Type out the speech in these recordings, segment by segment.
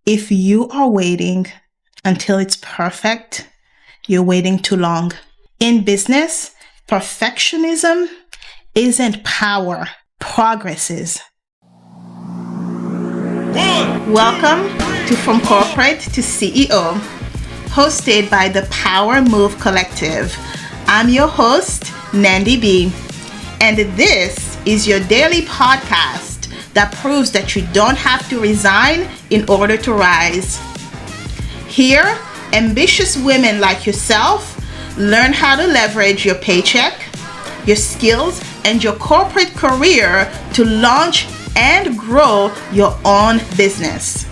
If you are waiting until it's perfect, you're waiting too long. In business, perfectionism isn't power. Progress is. Welcome to From Corporate to CEO, hosted by the Power Move Collective. I'm your host, Nandy B, and this is your daily podcast that proves that you don't have to resign in order to rise. Here, ambitious women like yourself learn how to leverage your paycheck, your skills, and your corporate career to launch and grow your own business.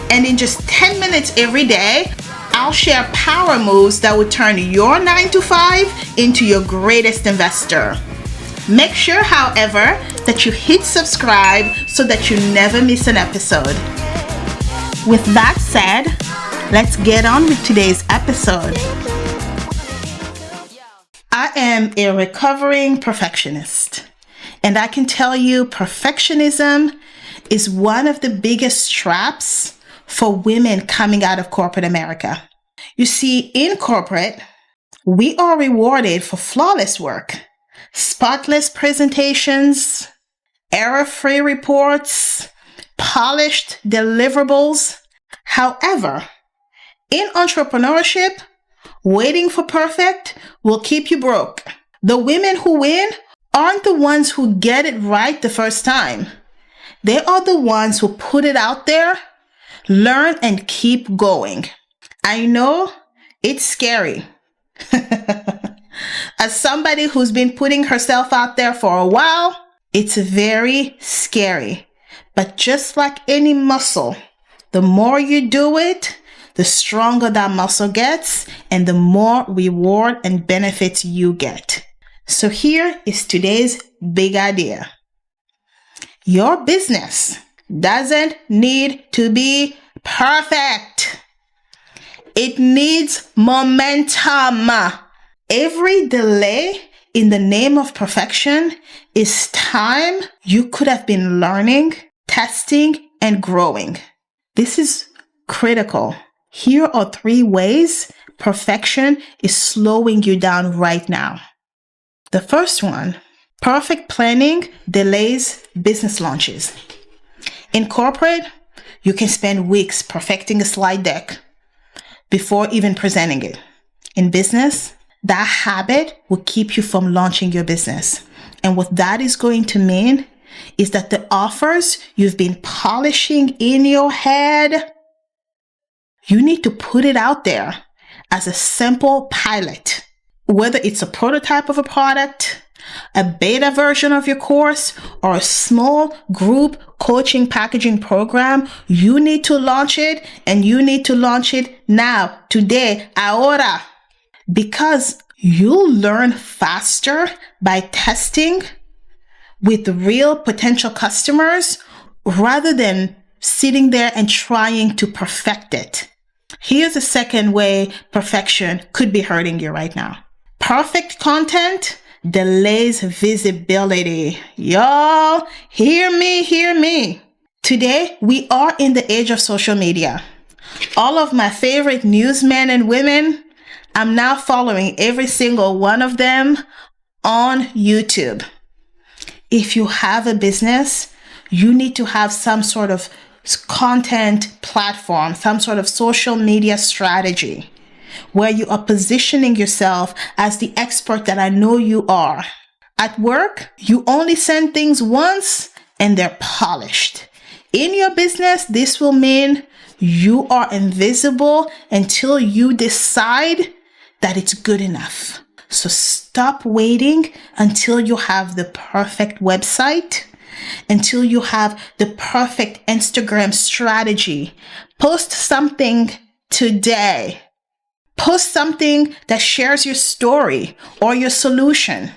And in just 10 minutes every day, I'll share power moves that will turn your 9-to-5 into your greatest investor. Make sure, however, that you hit subscribe so that you never miss an episode. With that said, let's get on with today's episode. I am a recovering perfectionist, and I can tell you perfectionism is one of the biggest traps for women coming out of corporate America. You see, in corporate, we are rewarded for flawless work, spotless presentations, error-free reports, polished deliverables. However, in entrepreneurship, waiting for perfect will keep you broke. The women who win aren't the ones who get it right the first time. They are the ones who put it out there, learn, and keep going. I know it's scary. As somebody who's been putting herself out there for a while, it's very scary. But just like any muscle, the more you do it, the stronger that muscle gets and the more reward and benefits you get. So here is today's big idea. Your business doesn't need to be perfect. It needs momentum. Every delay in the name of perfection is time you could have been learning, testing, and growing. This is critical. Here are 3 ways perfection is slowing you down right now. The first one, perfect planning delays business launches. In corporate, you can spend weeks perfecting a slide deck before even presenting it. In business, that habit will keep you from launching your business. And what that is going to mean is that the offers you've been polishing in your head, you need to put it out there as a simple pilot. Whether it's a prototype of a product, a beta version of your course, or a small group coaching packaging program, you need to launch it, and you need to launch it now, today, ahora. Because you'll learn faster by testing with real potential customers rather than sitting there and trying to perfect it. Here's a second way perfection could be hurting you right now. Perfect content delays visibility. Y'all, hear me. Today, we are in the age of social media. All of my favorite newsmen and women, I'm now following every single one of them on YouTube. If you have a business, you need to have some sort of content platform, some sort of social media strategy where you are positioning yourself as the expert that I know you are. At work, you only send things once and they're polished. In your business, this will mean you are invisible until you decide that it's good enough. So stop waiting until you have the perfect website, until you have the perfect Instagram strategy. Post something today. Post something that shares your story or your solution.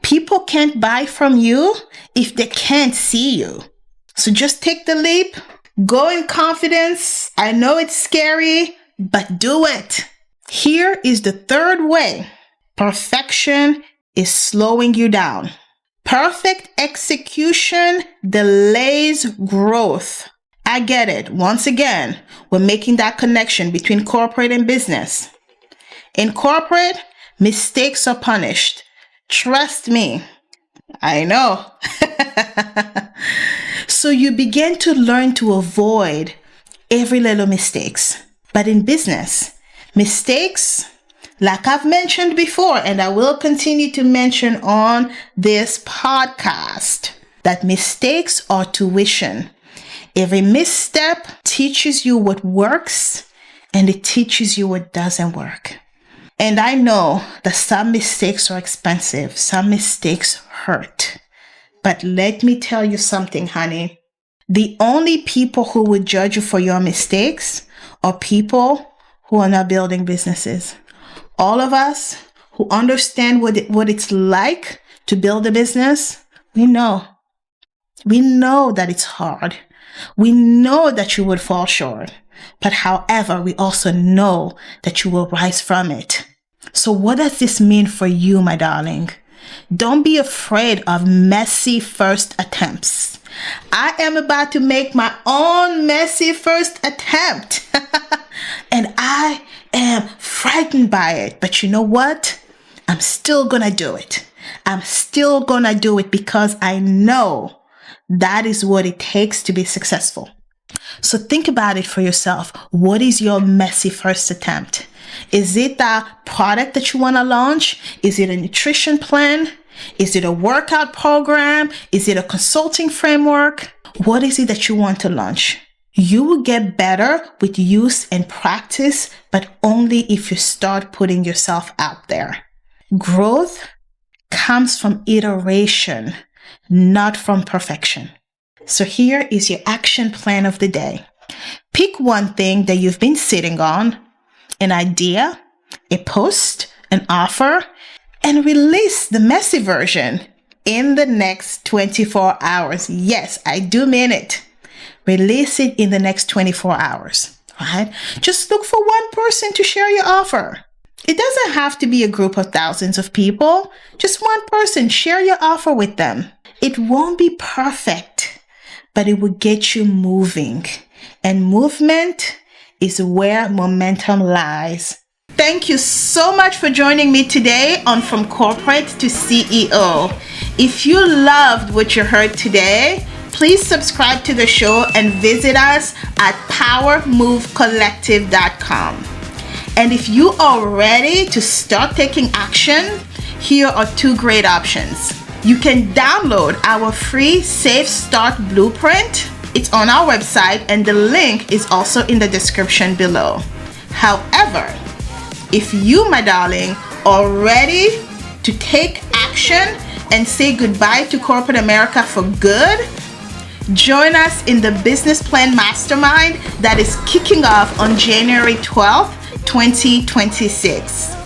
People can't buy from you if they can't see you. So just take the leap. Go in confidence. I know it's scary, but do it. Here is the third way perfection is slowing you down. Perfect execution delays growth. I get it. Once again, we're making that connection between corporate and business. In corporate, mistakes are punished. Trust me. I know. So you begin to learn to avoid every little mistakes. But in business, mistakes, like I've mentioned before, and I will continue to mention on this podcast, that mistakes are tuition. Every misstep teaches you what works, and it teaches you what doesn't work. And I know that some mistakes are expensive. Some mistakes hurt. But let me tell you something, honey. The only people who would judge you for your mistakes are people who are not building businesses. All of us who understand what it's like to build a business, we know. We know that it's hard. We know that you would fall short. But however, we also know that you will rise from it. So what does this mean for you, my darling? Don't be afraid of messy first attempts. I am about to make my own messy first attempt. And I am frightened by it. But you know what? I'm still gonna do it. I'm still gonna do it because I know that is what it takes to be successful. So think about it for yourself. What is your messy first attempt? Is it the product that you want to launch? Is it a nutrition plan? Is it a workout program? Is it a consulting framework? What is it that you want to launch? You will get better with use and practice, but only if you start putting yourself out there. Growth comes from iteration, not from perfection. So here is your action plan of the day. Pick one thing that you've been sitting on, an idea, a post, an offer, and release the messy version in the next 24 hours. Yes, I do mean it. Release it in the next 24 hours, right? Just look for one person to share your offer. It doesn't have to be a group of thousands of people. Just one person, share your offer with them. It won't be perfect, but it will get you moving. And movement is where momentum lies. Thank you so much for joining me today on From Corporate to CEO. If you loved what you heard today, please subscribe to the show and visit us at powermovecollective.com. And if you are ready to start taking action, here are two great options. You can download our free Safe Start Blueprint. It's on our website and the link is also in the description below. However, if you, my darling, are ready to take action and say goodbye to corporate America for good, join us in the Business Plan Mastermind that is kicking off on January 12th, 2026.